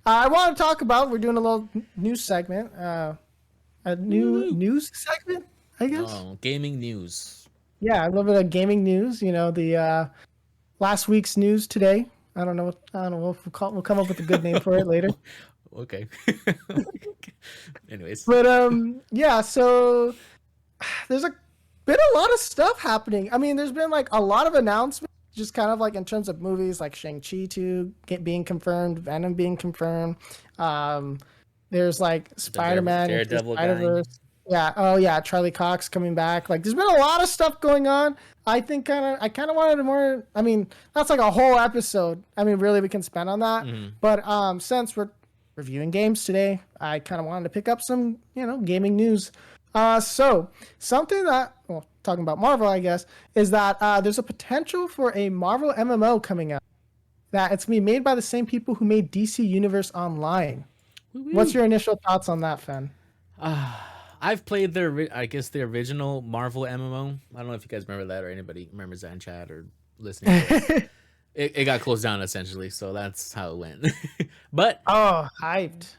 I want to talk about. We're doing a little news segment. A new Woo! news segment, I guess. Oh, gaming news. Yeah, a little bit of gaming news. The last week's news today. I don't know. I don't know if we'll come up with a good name for it later. Okay. Anyways. But yeah. So there's been a lot of stuff happening. I mean, there's been like a lot of announcements, just kind of like in terms of movies, like Shang-Chi 2 being confirmed, Venom being confirmed. Um, there's like The Spider-Man into the Daredevil guy. Spider-Verse. Yeah. Oh yeah, Charlie Cox coming back. Like, there's been a lot of stuff going on. I kind of wanted more. I mean, that's like a whole episode. I mean, really, we can spend on that. Mm-hmm. But since we're reviewing games today, I kind of wanted to pick up some, gaming news. So something that, well, talking about Marvel, I guess, is that there's a potential for a Marvel MMO coming out. That it's gonna be made by the same people who made DC Universe Online. What's your initial thoughts on that, Fen? I've played the original Marvel MMO. I don't know if you guys remember that or anybody remembers that in chat or listening to us. It got closed down essentially, so that's how it went. But Oh, hyped.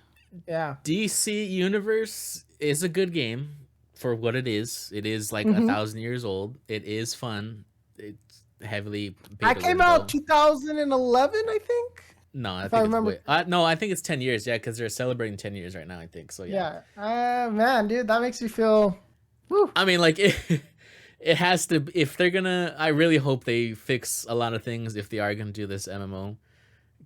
Yeah. DC Universe is a good game for what it is. It is like Mm-hmm. 1,000 years old. It is fun. It's heavily pay That to came win out though. 2011, I think. No, I If I think it's remember. no, I think it's 10 years. Yeah, because they're celebrating 10 years right now. I think so. Yeah. Yeah. Man, dude, that makes me feel. Woo. I mean, like it has to. If they're gonna, I really hope they fix a lot of things if they are gonna do this MMO,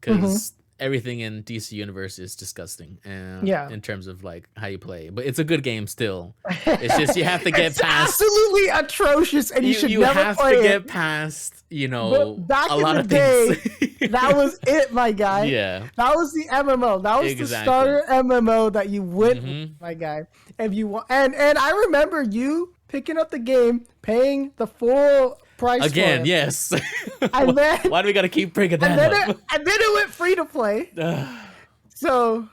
Mm-hmm. because everything in DC Universe is disgusting, Yeah. in terms of like how you play. But it's a good game still. It's just you have to get It's past. absolutely atrocious, and you should You never have play to it. get past. But back A in lot the of day, things. that was it, my guy. Yeah. That was the MMO. That was the Exactly. starter MMO that you went with, Hmm. my guy. If you want, and I remember you picking up the game, paying the full price Again, for it. yes. And then, Why do we gotta keep bringing and that then up? it went free to play. So,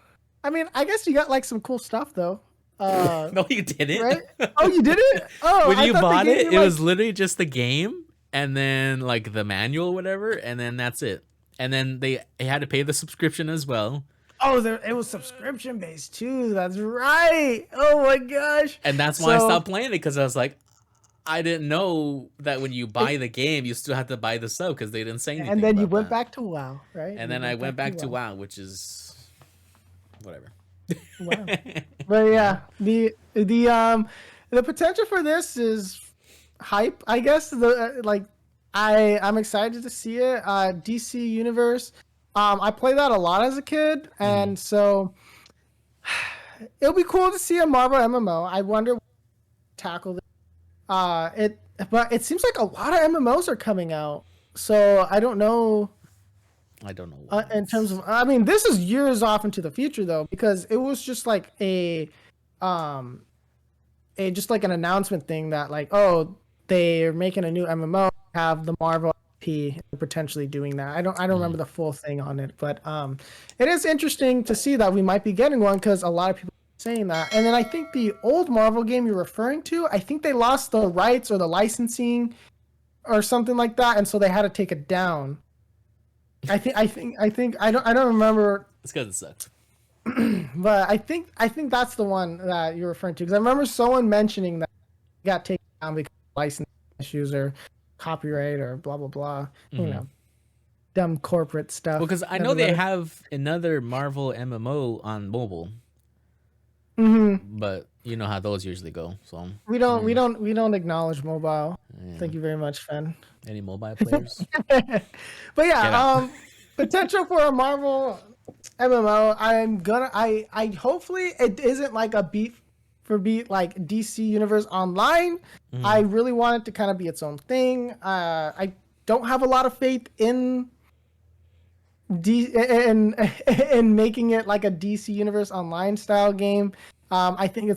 I mean, I guess you got like some cool stuff though. No, you didn't. Right? Oh, you did it? Oh, When I you thought they bought gave it, you, it like, was literally just the game and then like the manual or whatever, and then that's it. And then they had to pay the subscription as well. Oh, it was subscription based too. That's right. Oh my gosh. And that's why I So stopped playing it, because I was like, I didn't know that when you buy the game, you still have to buy the sub, because they didn't say anything and then you about went that. back to WoW, right? And You then I went back to WoW, which is whatever. WoW. But yeah, the potential for this is hype, I guess. I'm excited to see it. DC Universe. I played that a lot as a kid, and so it'll be cool to see a Marvel MMO. I wonder what tackle this. But it seems like a lot of MMOs are coming out, so I don't know. I don't know what In terms of, I mean, this is years off into the future though, because it was just like just like an announcement thing that like, oh, they're making a new MMO, have the Marvel IP potentially doing that. I don't remember the full thing on it, but it is interesting to see that we might be getting one, because a lot of people are saying that. And then I think the old Marvel game you're referring to, I think they lost the rights or the licensing or something like that, and so they had to take it down. I don't remember, it's because it sucks. but I think that's the one that you're referring to, because I remember someone mentioning that it got taken down because of license issues or copyright or blah blah blah. You know, dumb corporate stuff. Well, because I know they have another Marvel MMO on mobile, but you know how those usually go. So We don't acknowledge mobile. Thank you very much, Fen. any mobile players? But Get out. yeah, potential for a Marvel MMO. I hopefully it isn't like a beat for beat like DC Universe Online. I really want it to kind of be its own thing. I don't have a lot of faith in in making it like a DC Universe Online style game. I think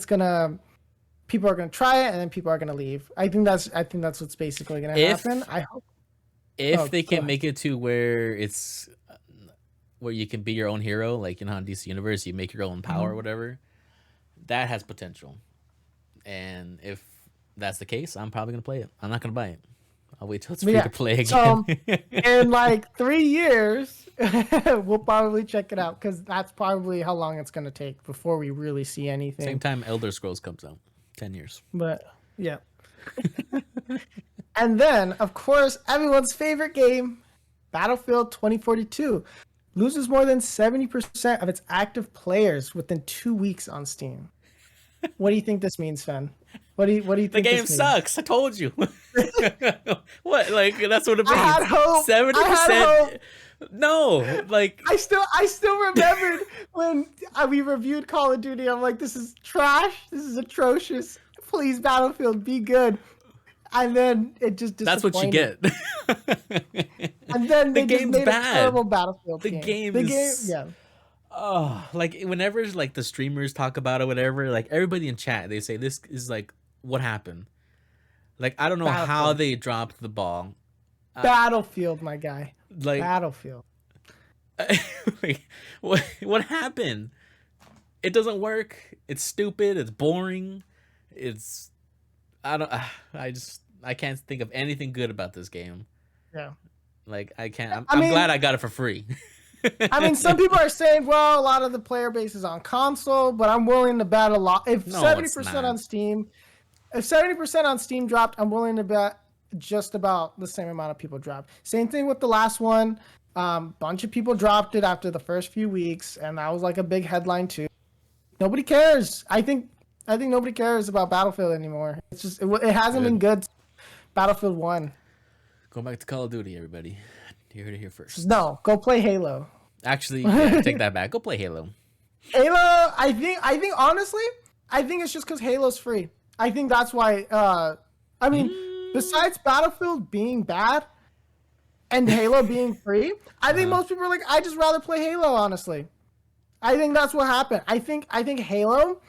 people are gonna try it and then people are gonna leave. I think that's what's basically gonna happen. I hope. If they go can ahead. make it to where it's where you can be your own hero, like in DC Universe, you make your own power or whatever, that has potential. And if that's the case, I'm probably gonna play it. I'm not gonna buy it. I'll wait till it's But free yeah, to play again. so in like 3 years, we'll probably check it out because that's probably how long it's gonna take before we really see anything. Same time Elder Scrolls comes out, 10 years. But yeah. And then, of course, everyone's favorite game, Battlefield 2042, loses more than 70% of its active players within 2 weeks on Steam. What do you think this means, Fen? What do you think? The game sucks. I told you. What? Like that's what it means. I had hope. 70%. No, like I still remembered when we reviewed Call of Duty. I'm like, this is trash. This is atrocious. Please, Battlefield, be good. And then it just disappointed. That's what you get. And then they the just game's made bad. a terrible Battlefield The game. game is Yeah. Oh, like whenever like the streamers talk about it, whatever, like everybody in chat, they say this is like what happened. Like I don't know how they dropped the ball. Battlefield, my guy. Like Battlefield. like, what happened? It doesn't work. It's stupid. It's boring. It's I can't think of anything good about this game. Yeah. Like I can't. I'm glad I got it for free. I mean, some people are saying, well, a lot of the player base is on console, but I'm willing to bet a lot. If 70% on Steam, if 70% on Steam dropped, I'm willing to bet just about the same amount of people dropped. Same thing with the last one. Bunch of people dropped it after the first few weeks, and that was like a big headline too. Nobody cares. I think nobody cares about Battlefield anymore. It's just it hasn't been good. Battlefield 1. Go back to Call of Duty, everybody. You heard it here first. No, go play Halo. Actually, yeah, take that back. Go play Halo. Halo, I think honestly, I think it's just because Halo's free. I think that's why. I mean, besides Battlefield being bad and Halo being free, I think most people are like, I just rather play Halo. Honestly, I think that's what happened. I think Halo,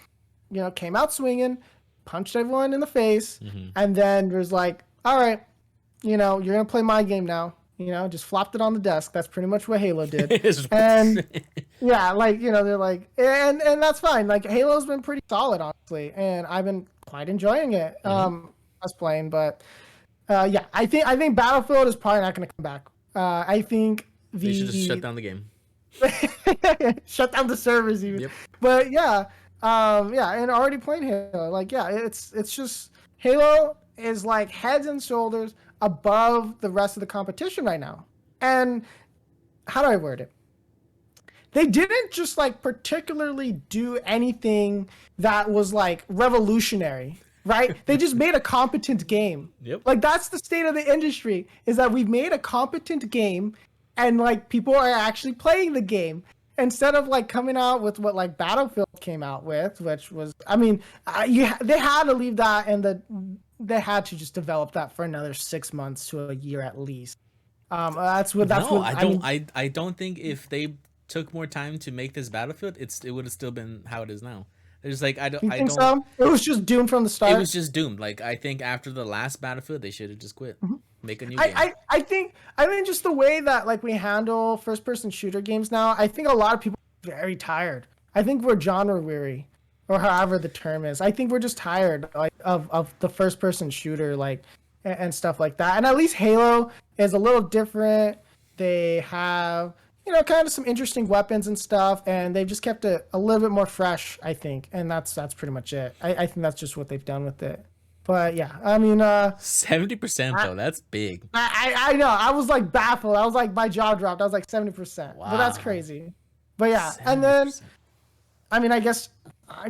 came out swinging, punched everyone in the face, and then was like, all right, you're gonna play my game now. Just flopped it on the desk. That's pretty much what Halo did. And yeah, like, they're like, and that's fine. Like Halo's been pretty solid, honestly. And I've been quite enjoying it. Us playing, but yeah, I think Battlefield is probably not going to come back. I think they should just shut down the game. Shut down the servers even. Yep. But yeah, and already playing Halo. Like, yeah, it's just Halo is like heads and shoulders above the rest of the competition right now. And how do I word it? They didn't just like particularly do anything that was like revolutionary, right? They just made a competent game. Yep. Like that's the state of the industry, is that we've made a competent game and like people are actually playing the game instead of like coming out with what like Battlefield came out with, which was, I mean, they had to leave that, and they had to just develop that for another 6 months to a year at least. I don't think if they took more time to make this Battlefield, it would have still been how it is now. There's like I don't. So? It was just doomed from the start. It was just doomed. Like I think after the last Battlefield, they should have just quit. Make a new game. I think just the way that like we handle first-person shooter games now, I think a lot of people are very tired. I think we're genre weary, or however the term is. I think we're just tired like of the first-person shooter like and stuff like that. And at least Halo is a little different. They have kind of some interesting weapons and stuff, and they've just kept it a little bit more fresh, I think. And that's pretty much it. I think that's just what they've done with it. But yeah, I mean, 70% though, that's big. I know. I was like baffled. I was like, my jaw dropped. I was like 70%. Wow. But that's crazy. But yeah, 70%. And then, I mean, I guess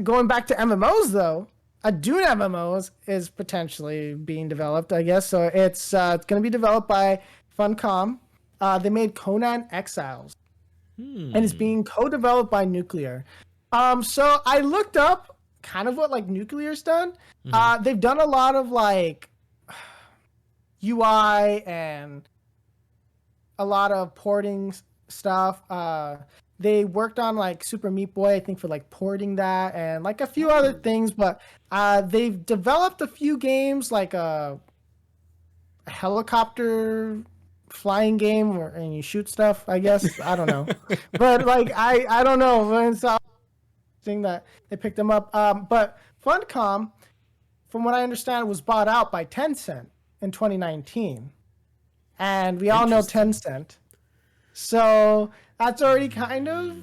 going back to MMOs though, a Dune MMO is potentially being developed, I guess. So it's going to be developed by Funcom. They made Conan Exiles, and it's being co-developed by Nuclear. So I looked up kind of what like Nuclear's done. They've done a lot of like UI and a lot of porting stuff. They worked on like Super Meat Boy, I think, for like porting that and like a few other things. But they've developed a few games like a helicopter flying game and you shoot stuff, I guess. I don't know. But like I don't know. And so thing that they picked them up. But Funcom, from what I understand, was bought out by Tencent in 2019, and we all know Interesting. Tencent. So that's already kind of,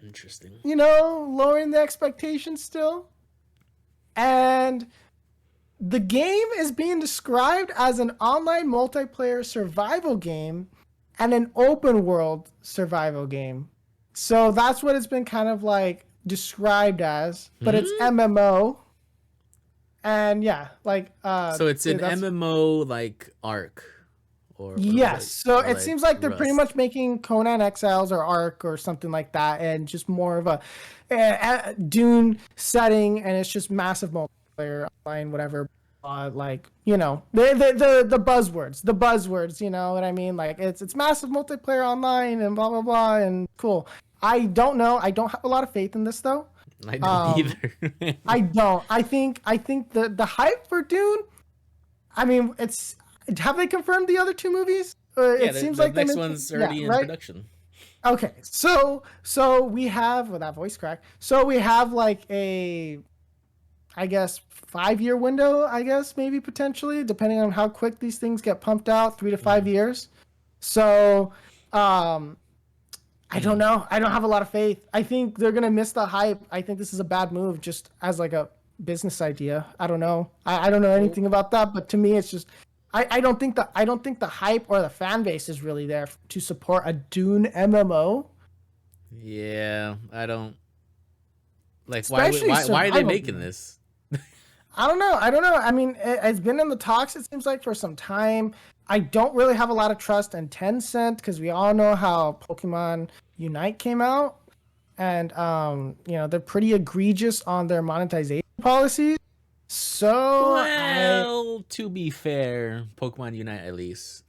Interesting. lowering the expectations still. And the game is being described as an online multiplayer survival game and an open world survival game. So that's what it's been kind of like described as, but it's MMO. And yeah, like So it's an that's MMO like arc, or yes. So or it like seems like they're pretty Rust. much making Conan Exiles or Ark or something like that, and just more of a Dune setting, and it's just massive multiplayer online, whatever. Like the buzzwords, you know what I mean? Like it's massive multiplayer online and blah blah blah and cool. I don't know. I don't have a lot of faith in this though. I don't either. I don't. I think the hype for Dune. I mean, have they confirmed the other two movies? Yeah, It seems the like next one's already in right? production. Okay, so we have that voice crack. So we have like a, I guess 5-year window. I guess maybe potentially, depending on how quick these things get pumped out, 3 to 5 years. So, I don't know. I don't have a lot of faith. I think they're gonna miss the hype. I think this is a bad move, just as like a business idea. I don't know. I don't know anything about that, but to me, it's just I don't think the hype or the fan base is really there to support a Dune MMO. Yeah, I don't like. Especially Why are they survival making games. this? I don't know. I mean, it's been in the talks, it seems like, for some time. I don't really have a lot of trust in Tencent because we all know how Pokemon Unite came out. And, they're pretty egregious on their monetization policies. So, Well, to be fair, Pokemon Unite at least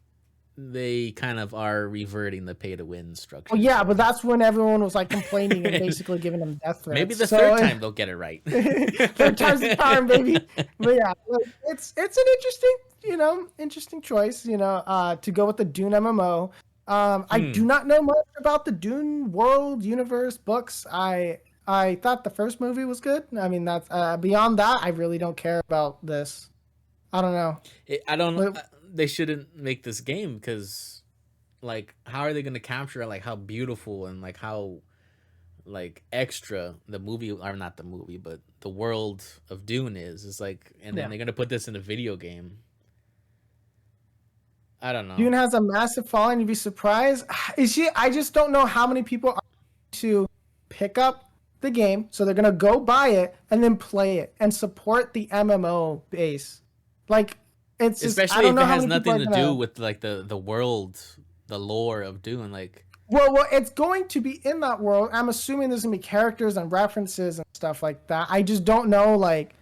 they kind of are reverting the pay to win structure. well, yeah, so but that's when everyone was like complaining and basically giving them death threats. maybe the So, third time they'll get it right. third time's the charm, baby. But yeah, like, it's an interesting choice, to go with the Dune MMO. I do not know much about the Dune world, universe, books. I thought the first movie was good. I mean, that's beyond that, I really don't care about this. I don't know. I don't. But, They shouldn't make this game because, like, how are they going to capture like how beautiful and like how like extra the movie, or not the movie, but the world of Dune is? It's like, and then yeah. they're gonna put this in a video game. I don't know. Dune has a massive following. You'd be surprised. I just don't know how many people are to pick up the game, so they're gonna go buy it and then play it and support the MMO base. Like, it's just, I Especially don't if know it how has many people nothing are to gonna. do with like the world, the lore of Dune. Like, Well, it's going to be in that world. I'm assuming there's gonna be characters and references and stuff like that. I just don't know. Like,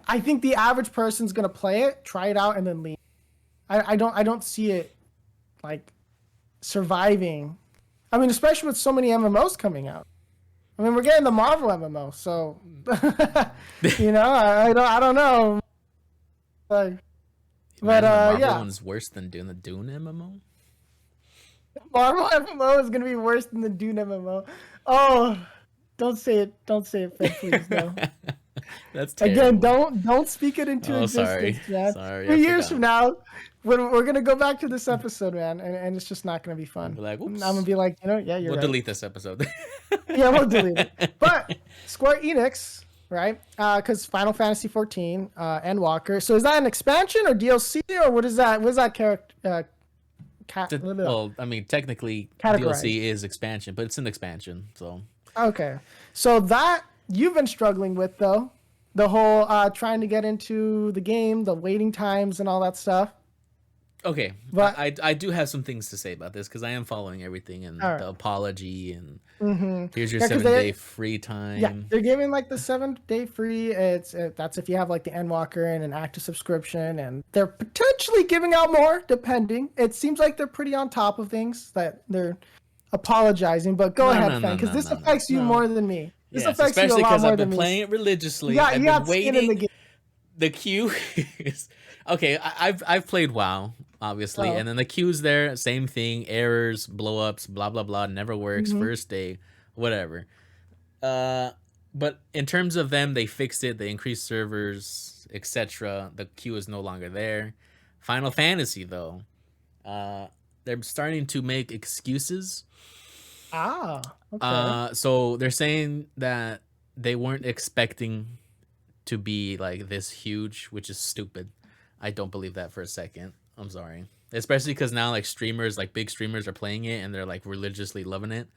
I think the average person's gonna play it, try it out, and then leave. I don't see it like surviving. I mean, especially with so many MMOs coming out. I mean, we're getting the Marvel MMO, so I don't know. Like, but imagine the Marvel yeah, one's worse than doing the Dune MMO. Marvel MMO is gonna be worse than the Dune MMO. Oh, don't say it, Fred, please, no. That's terrible. Again, don't speak it into Oh, existence, sorry. man. Sorry, 3 I years forgot. from now, when we're gonna go back to this episode, man, and it's just not gonna be fun. Be like, I'm "Oops." gonna be like, yeah, you're We'll right. delete this episode. Yeah, we'll delete it. But Square Enix, right? Because Final Fantasy 14 and Walker. So is that an expansion or DLC, or what is that? What is that character? Well, I mean, technically, Categorized. DLC is expansion, but it's an expansion. So Okay, so that you've been struggling with though, the whole trying to get into the game, the waiting times, and all that stuff. okay, But I do have some things to say about this because I am following everything and all right. the apology and Mm-hmm. here's your Yeah, 'cause 7 day free time. Yeah, they're giving like the 7-day free. That's if you have like the Endwalker and an active subscription, and they're potentially giving out more depending. It seems like they're pretty on top of things, that they're apologizing. But go ahead, no, Fan, because this affects you no. more than me. This Yes, affects you a especially lot because more I've than been me. playing it religiously. Yeah, I've you been got skin in the waiting. game. The queue is okay. I've played WoW obviously, Oh. and then the queue's there. Same thing, errors, blow ups, blah blah blah. Never works. Mhm. First day, whatever. But in terms of them, they fixed it. They increased servers. etc. The queue is no longer there. Final Fantasy though, they're starting to make excuses. Okay. So they're saying that they weren't expecting to be like this huge, which is stupid. I don't believe that for a second. I'm sorry. Especially because now like streamers, like big streamers are playing it and they're like religiously loving it.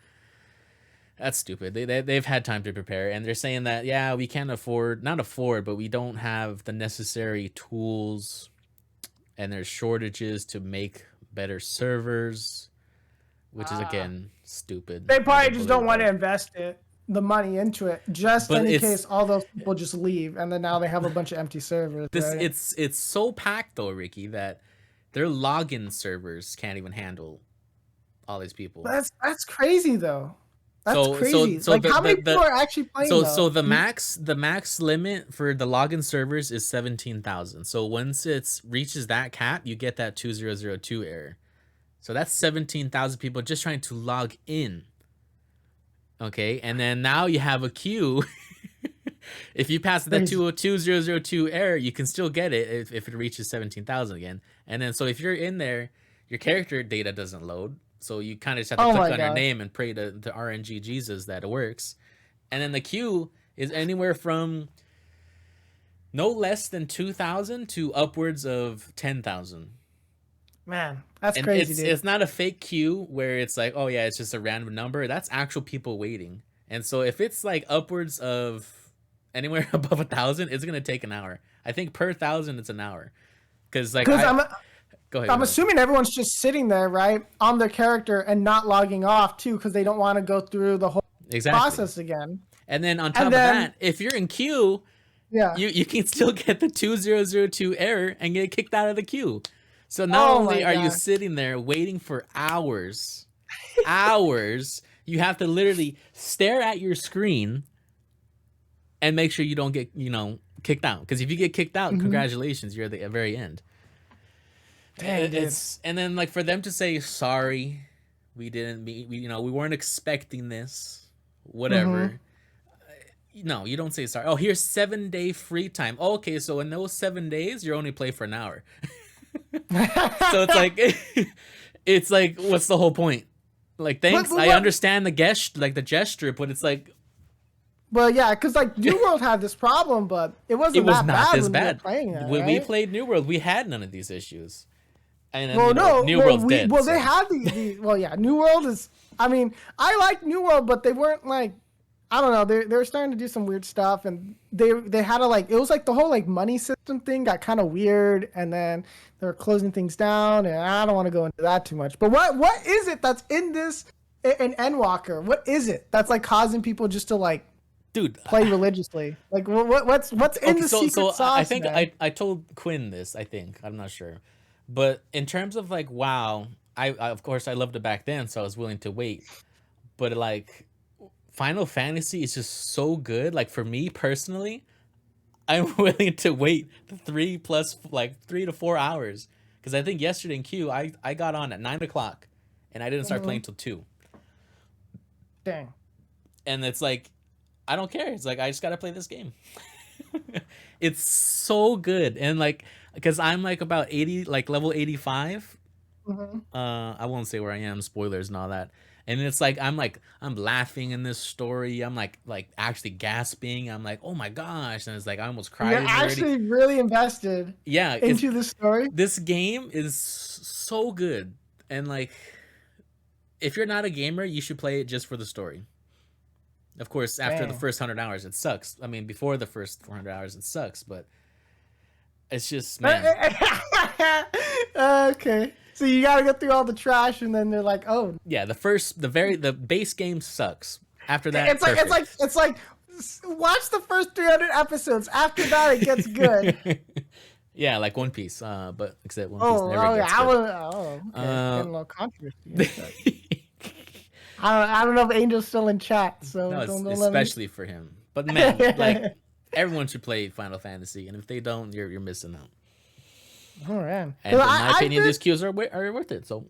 That's stupid. They've had time to prepare, and they're saying that yeah, we can't not afford, but we don't have the necessary tools, and there's shortages to make better servers, which is again stupid. They probably just don't want to invest the money into it, just in case all those people just leave, and then now they have a bunch of empty servers. Right? It's so packed though, Ricky, that their login servers can't even handle all these people. That's crazy though. That's crazy. So like, how many people are actually playing? So the max limit for the login servers is 17,000. So once it reaches that cap, you get that 2002 error. So that's 17,000 people just trying to log in. Okay, and then now you have a queue. If you pass that 2002 error, you can still get it if it reaches 17,000 again. And then so if you're in there, your character data doesn't load. So you kind of just have to click on your name and pray to RNG Jesus that it works. And then the queue is anywhere from no less than 2,000 to upwards of 10,000. Man, that's crazy, dude. It's not a fake queue where it's like, oh yeah, it's just a random number. That's actual people waiting. And so if it's like upwards of anywhere above 1,000, it's going to take an hour. I think per 1,000, it's an hour. Because like, Go ahead. I'm assuming everyone's just sitting there, right, on their character and not logging off too, because they don't want to go through the whole process again. And then on top of that, if you're in queue, you can still get the 2002 error and get kicked out of the queue. So not only are you sitting there waiting for hours, you have to literally stare at your screen and make sure you don't get kicked out. Because if you get kicked out, congratulations, you're at the very end. Dang, and then like for them to say sorry, we weren't expecting this, whatever. No, you don't say sorry. Oh, here's 7-day free time. Oh, okay, so in those 7 days, you only play for an hour. So it's like, what's the whole point? Like, thanks. I understand the gesture, but it's like. Well, yeah, because like New World had this problem, but it was not this bad. When we played New World, we had none of these issues. And New World's dead. Well, they had New World is. I mean, I like New World, but they weren't like, I don't know. They were starting to do some weird stuff, and they had to like, it was like the whole like money system thing got kind of weird, and then they were closing things down, and I don't want to go into that too much. But what is it that's in this in Endwalker? What is it that's like causing people just to like, dude, play religiously? Like what's in the secret sauce? I think I told Quinn this. I think I'm not sure. But in terms of like, WoW, I of course I loved it back then, so I was willing to wait. But like, Final Fantasy is just so good. Like for me personally, I'm willing to wait 3 to 4 hours. Because I think yesterday in queue, I got on at 9:00, and I didn't start playing till 2. Dang. And it's like, I don't care. It's like, I just gotta play this game. It's so good. And like, because I'm like about 80, like level 85. I won't say where I am, spoilers and all that. And it's like I'm laughing in this story. I'm like actually gasping. I'm like, oh my gosh. And it's like I almost cried. You're actually really invested into the story. This game is so good. And like, if you're not a gamer, you should play it just for the story. Of course, after the first 100 hours, it sucks. I mean, before the first 400 hours, it sucks, but it's just, man. Okay. So you gotta go through all the trash, and then they're like, "Oh, yeah." The base game sucks. After that, it's like watch the first 300 episodes. After that, it gets good. Yeah, like One Piece. But except One Piece never gets good. Okay. Getting a little controversy. I don't know if Angel's still in chat, so no, especially for him. But man, like everyone should play Final Fantasy, and if they don't, you're missing out. Oh man! And in my opinion, these queues are worth it. So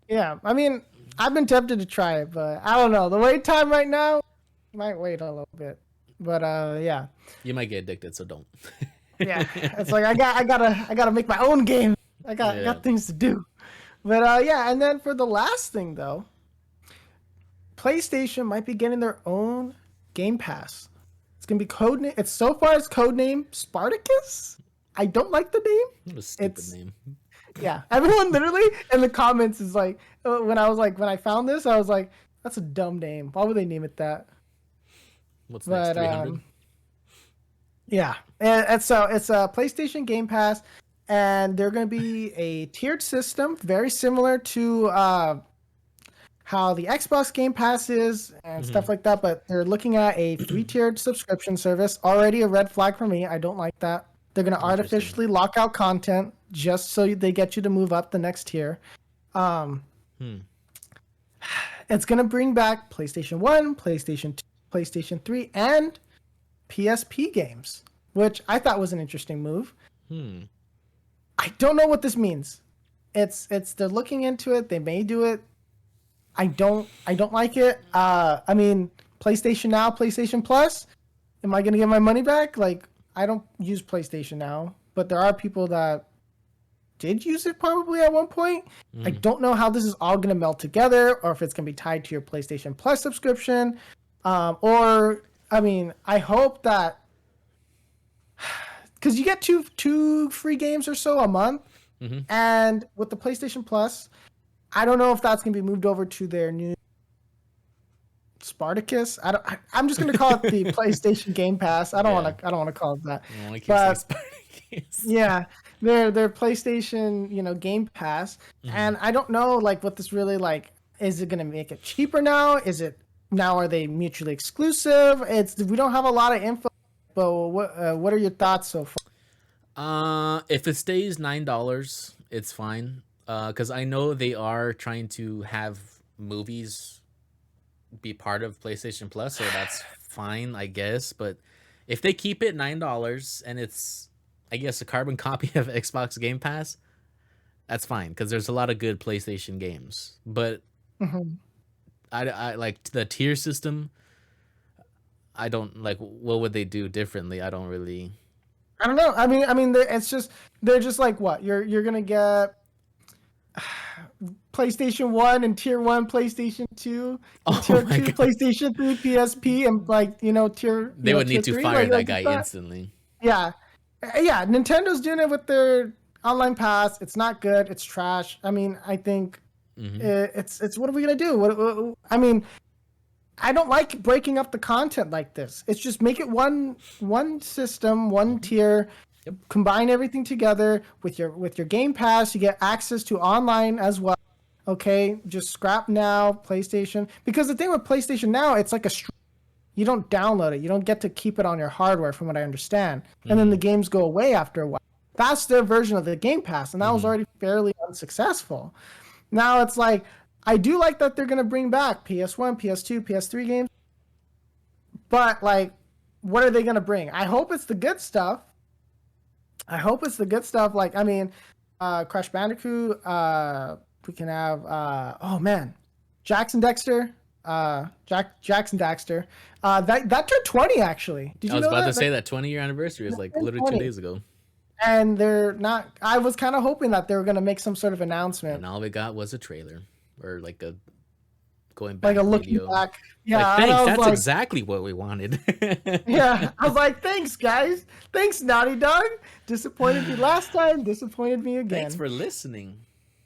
yeah, I mean, I've been tempted to try it, but I don't know. The wait time right now, might wait a little bit. But yeah, you might get addicted, so don't. Yeah, it's like I gotta make my own game. I got things to do. But yeah, and then for the last thing though, PlayStation might be getting their own Game Pass. It's gonna be codename. It's so far it's codename Spartacus. I don't like the name. What a stupid name. Yeah, everyone literally in the comments is like, when I found this, I was like, that's a dumb name. Why would they name it that? What's next? 300. Yeah, and so it's a PlayStation Game Pass, and they're going to be a tiered system, very similar to how the Xbox Game Pass is and stuff like that. But they're looking at a 3-tiered subscription service. Already a red flag for me. I don't like that. They're going to artificially lock out content just so they get you to move up the next tier. It's going to bring back PlayStation 1, PlayStation 2, PlayStation 3, and PSP games, which I thought was an interesting move. I don't know what this means. It's they're looking into it. They may do it. I don't like it. I mean, PlayStation Now, PlayStation Plus. Am I going to get my money back? Like, I don't use PlayStation Now, but there are people that did use it probably at one point. I don't know how this is all going to meld together, or if it's going to be tied to your PlayStation Plus subscription, or I mean, I hope that, because you get two free games or so a month, and with the PlayStation Plus, I don't know if that's going to be moved over to their new Spartacus. I'm just going to call it the PlayStation Game Pass. I don't want to call it that. But Spartacus. Yeah, their PlayStation, Game Pass, and I don't know like what this really like. Is it going to make it cheaper now? Are they mutually exclusive? We don't have a lot of info, but what are your thoughts so far? If it stays $9, it's fine. Because I know they are trying to have movies be part of PlayStation Plus, so that's fine, I guess. But if they keep it $9 and it's, I guess, a carbon copy of Xbox Game Pass, that's fine because there's a lot of good PlayStation games. But I like the tier system. I don't like. What would they do differently? I don't know. I mean, they're just like what you're gonna get. PlayStation 1 and Tier 1 PlayStation 2, Tier 2 PlayStation 3 PSP, and tier. They would need tier to 3, fire that guy instantly. Yeah. Nintendo's doing it with their online pass. It's not good. It's trash. I mean, I think it's what are we gonna do? I mean, I don't like breaking up the content like this. It's just make it one system, one tier. Combine everything together with your Game Pass. You get access to online as well. Okay, just scrap Now, PlayStation. Because the thing with PlayStation Now, it's like you don't download it. You don't get to keep it on your hardware, from what I understand. And then the games go away after a while. That's their version of the Game Pass, and that was already fairly unsuccessful. Now it's like, I do like that they're gonna bring back PS1, PS2, PS3 games. But like, what are they gonna bring? I hope it's the good stuff. Like, I mean, Crash Bandicoot. We can have Jackson Dexter. Jackson Daxter. That turned 20 actually. Did you know that? I was about to say that 20-year anniversary is like literally 2 days ago. And they're not. I was kind of hoping that they were gonna make some sort of announcement. And all we got was a trailer, or like a going back, like a looking video. Back. Yeah, like, thanks. That's like, exactly what we wanted. Yeah, I was like, thanks, guys. Thanks, Naughty Dog. Disappointed me last time. Disappointed me again. Thanks for listening.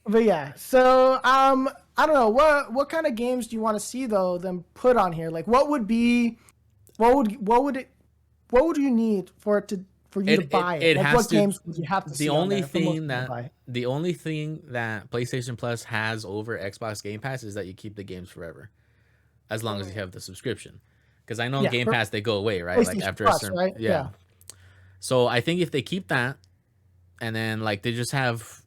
But yeah, so I don't know what kind of games do you want to see though them put on here? Like, what would you need for you to buy it? Like, what games would you have to see? The only thing that PlayStation Plus has over Xbox Game Pass is that you keep the games forever, as long as you have the subscription. Because I know Game Pass they go away, right? Like after Plus, a certain, right? Yeah. So I think if they keep that, and then like they just have,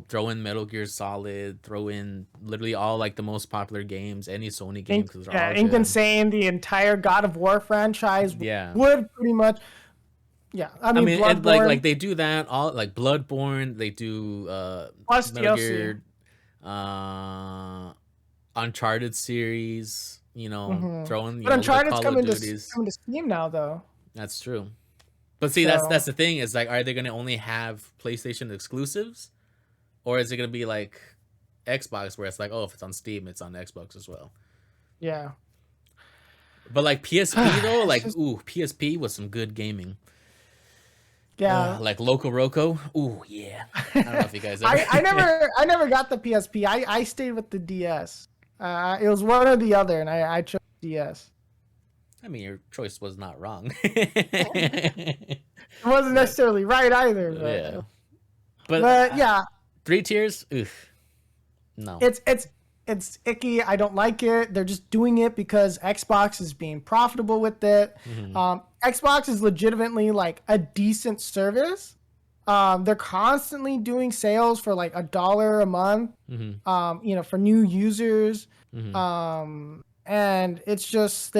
throw in Metal Gear Solid, throw in literally all like the most popular games, any Sony game, because they're all good. Insane, the entire God of War franchise would pretty much. Yeah, I mean like they do that all, like Bloodborne, they do plus Metal DLC. Gear, Uncharted series, throwing. But Uncharted's coming to Steam now, though. That's true. But see, So that's the thing is like, are they going to only have PlayStation exclusives, or is it going to be like Xbox where it's like, oh, if it's on Steam, it's on Xbox as well? yeah. But like PSP though, It's like just, PSP was some good gaming. yeah. Like Loco Roco. Ooh, yeah. I don't know if you guys ever. I never got the PSP. I stayed with the DS. It was one or the other, and I chose DS. I mean, your choice was not wrong. It wasn't But necessarily right either, yeah, but yeah, 3 tiers. Oof, no. it's icky. I don't like it. They're just doing it because Xbox is being profitable with it. Hmm. Xbox is legitimately like a decent service. They're constantly doing sales for like $1 a month. Hmm. For new users. Hmm. And it's just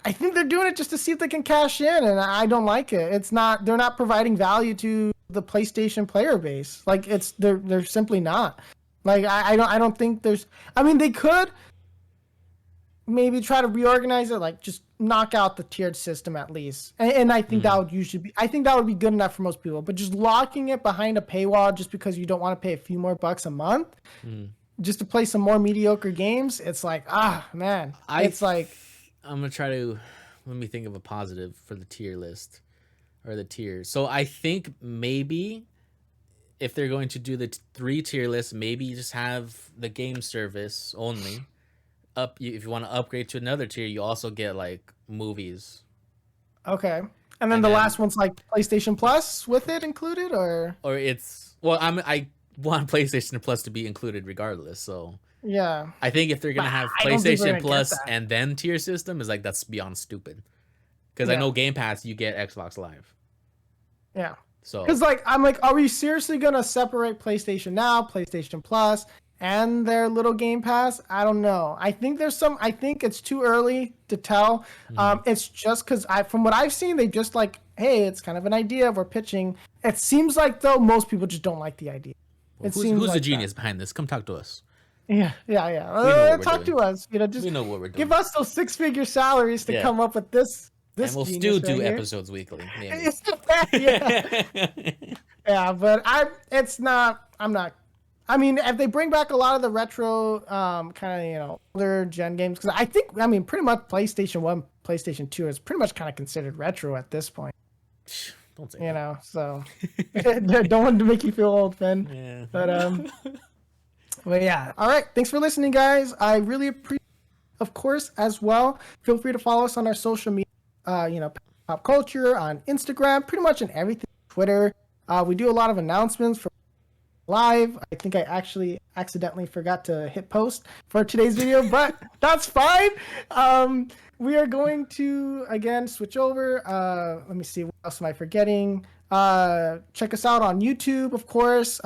I think they're doing it just to see if they can cash in, and I don't like it. They're not providing value to the PlayStation player base. Like they're simply not. Like I don't think there's. I mean, they could maybe try to reorganize it, like just knock out the tiered system at least, and I think that would usually be. I think that would be good enough for most people. But just locking it behind a paywall just because you don't want to pay a few more bucks a month, just to play some more mediocre games, it's like man, it's like. I'm gonna try to let me think of a positive for the tier list or the tiers. So I think maybe if they're going to do the 3 tier list, maybe you just have the game service only. If you want to upgrade to another tier, you also get like movies. Okay. And then And the then last one's like PlayStation Plus with it included, or I want PlayStation Plus to be included regardless. So yeah. I think if they're gonna have I don't think we're PlayStation gonna get Plus that. and then tier system, is like that's beyond stupid. Because I Yeah. know Game Pass, you get Xbox Live. Yeah. So Because I'm like, are we seriously gonna separate PlayStation Now, PlayStation Plus, and their little Game Pass? I don't know. I think I think it's too early to tell. It's just because from what I've seen, they just like, hey, it's kind of an idea we're pitching. It seems like though most people just don't like the idea. It seems who's the like genius behind this? Come talk to us. yeah. We know what we're Talk doing. to us. Just We know what we're doing. give us those 6-figure salaries to Yeah. come up with this And we'll genius still do right here. episodes weekly. Yeah. Yeah, but it's not. I'm not. I mean, if they bring back a lot of the retro, kind of older gen games, because I mean, pretty much PlayStation 1, PlayStation 2 is pretty much kind of considered retro at this point. Don't say that. So don't want to make you feel old, Finn. Yeah. But yeah. All right. Thanks for listening, guys. I really appreciate it. Of course, as well. Feel free to follow us on our social media, pop culture on Instagram, pretty much in everything, Twitter. We do a lot of announcements for live. I think I actually accidentally forgot to hit post for today's video, but that's fine. We are going to again switch over. Let me see, what else am I forgetting? Check us out on YouTube, of course.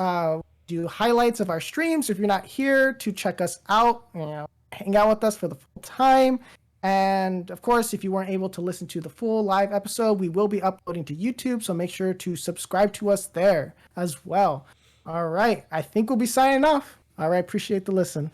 Do highlights of our streams. If you're not here to check us out, hang out with us for the full time. And of course, if you weren't able to listen to the full live episode, we will be uploading to YouTube, so make sure to subscribe to us there as well. All right, I think we'll be signing off. All right, appreciate the listen.